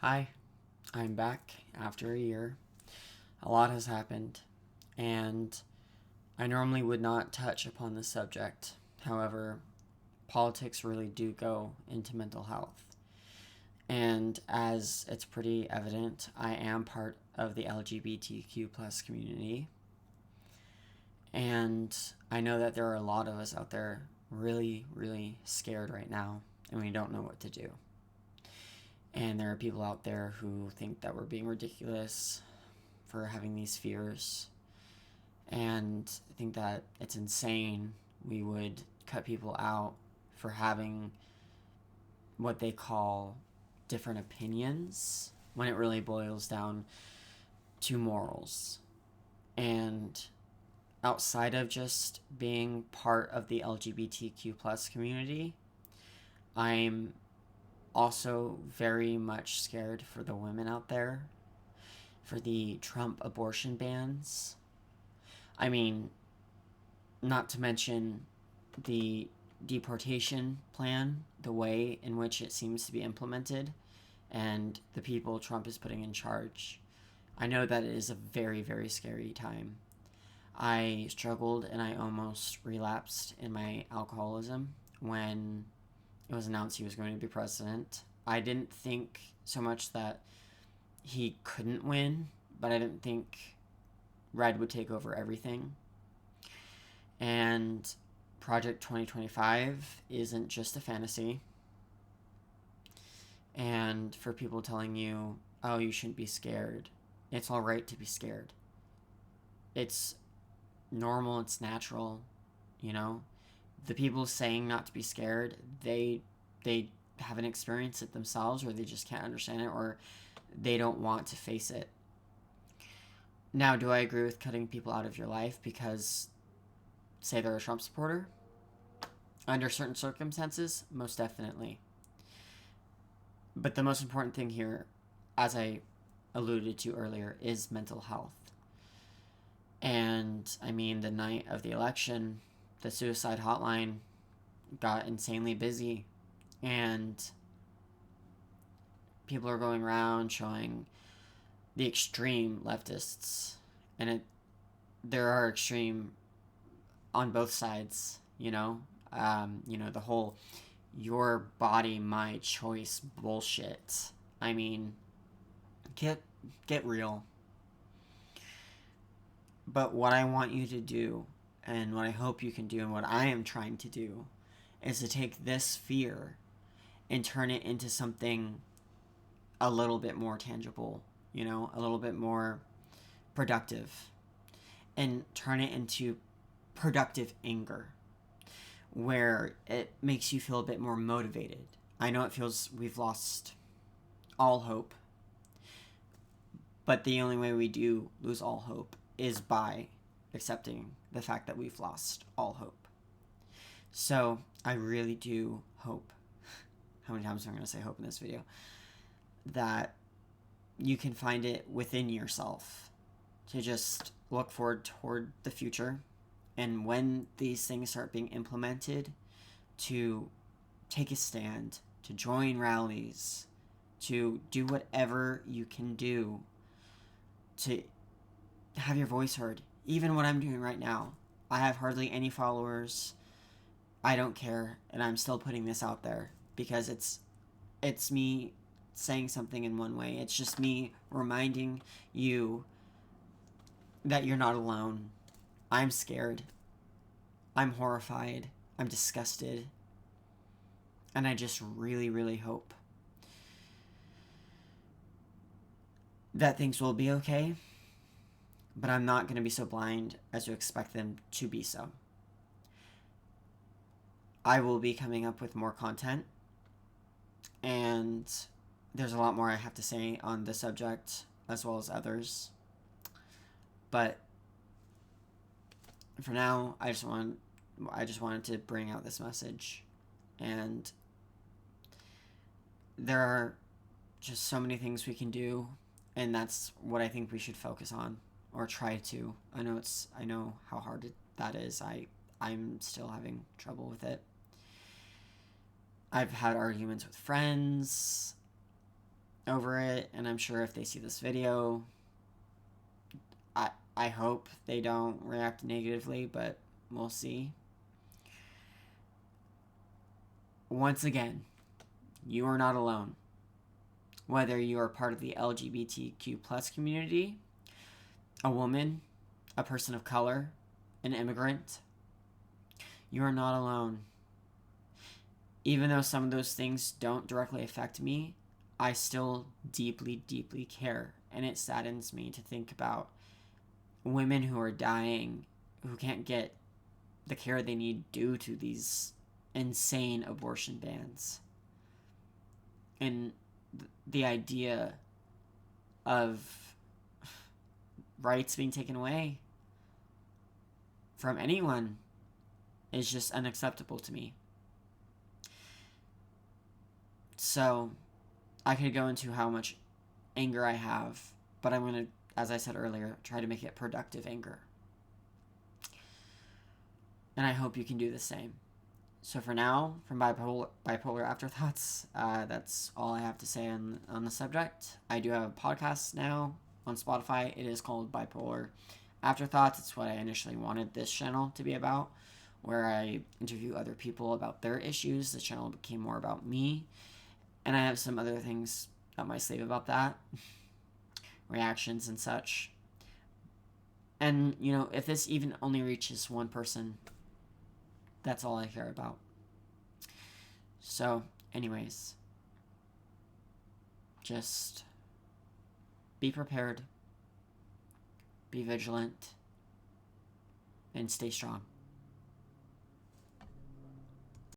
Hi, I'm back after a year. A lot has happened, and I normally would not touch upon this subject. However, politics really do go into mental health. And as it's pretty evident, I am part of the LGBTQ plus community. And I know that there are a lot of us out there really, really scared right now, and we don't know what to do. And there are people out there who think that we're being ridiculous for having these fears. And I think that it's insane we would cut people out for having what they call different opinions when it really boils down to morals. And outside of just being part of the LGBTQ plus community, I'm also very much scared for the women out there, for the Trump abortion bans. I mean, not to mention the deportation plan, the way in which it seems to be implemented, and the people Trump is putting in charge. I know that it is a very, very scary time. I struggled and I almost relapsed in my alcoholism when it was announced he was going to be president. I didn't think so much that he couldn't win, but I didn't think red would take over everything. And Project 2025 isn't just a fantasy. And for people telling you, oh, you shouldn't be scared, it's all right to be scared. It's normal, it's natural, you know? The people saying not to be scared, they haven't experienced it themselves, or they just can't understand it, or they don't want to face it. Now, do I agree with cutting people out of your life because, say, they're a Trump supporter? Under certain circumstances, most definitely. But the most important thing here, as I alluded to earlier, is mental health. And I mean, the night of the election, the suicide hotline got insanely busy, and people are going around showing the extreme leftists, and there are extreme on both sides. The whole "your body, my choice" bullshit. I mean, get real. But what I want you to do, and what I hope you can do, and what I am trying to do, is to take this fear and turn it into something a little bit more tangible, a little bit more productive, and turn it into productive anger, where it makes you feel a bit more motivated. I know it feels we've lost all hope, but the only way we do lose all hope is by accepting the fact that we've lost all hope. So I really do hope, how many times am I going to say hope in this video, that you can find it within yourself to just look forward toward the future, and when these things start being implemented, to take a stand, to join rallies, to do whatever you can do to have your voice heard. Even what I'm doing right now, I have hardly any followers. I don't care, and I'm still putting this out there because it's me saying something in one way. It's just me reminding you that you're not alone. I'm scared. I'm horrified. I'm disgusted. And I just really, really hope that things will be okay. But I'm not going to be so blind as to expect them to be so. I will be coming up with more content, and there's a lot more I have to say on this subject as well as others. But for now, I just wanted to bring out this message, and there are just so many things we can do, and that's what I think we should focus on, or try to. I know how hard that is. I'm still having trouble with it. I've had arguments with friends. over it, and I'm sure if they see this video, I hope they don't react negatively, but we'll see. Once again, you are not alone. Whether you are part of the LGBTQ plus community, a woman, a person of color, an immigrant, you are not alone. Even though some of those things don't directly affect me, I still deeply, deeply care. And it saddens me to think about women who are dying, who can't get the care they need due to these insane abortion bans. And the idea of rights being taken away from anyone is just unacceptable to me. So, I could go into how much anger I have, but I'm going to, as I said earlier, try to make it productive anger. And I hope you can do the same. So for now, from Bipolar Afterthoughts, that's all I have to say on the subject. I do have a podcast now on Spotify. It is called Bipolar Afterthoughts. It's what I initially wanted this channel to be about, where I interview other people about their issues. The channel became more about me. And I have some other things up my sleeve about that. Reactions and such. And, you know, if this even only reaches one person, that's all I care about. So, anyways, just be prepared, be vigilant, and stay strong.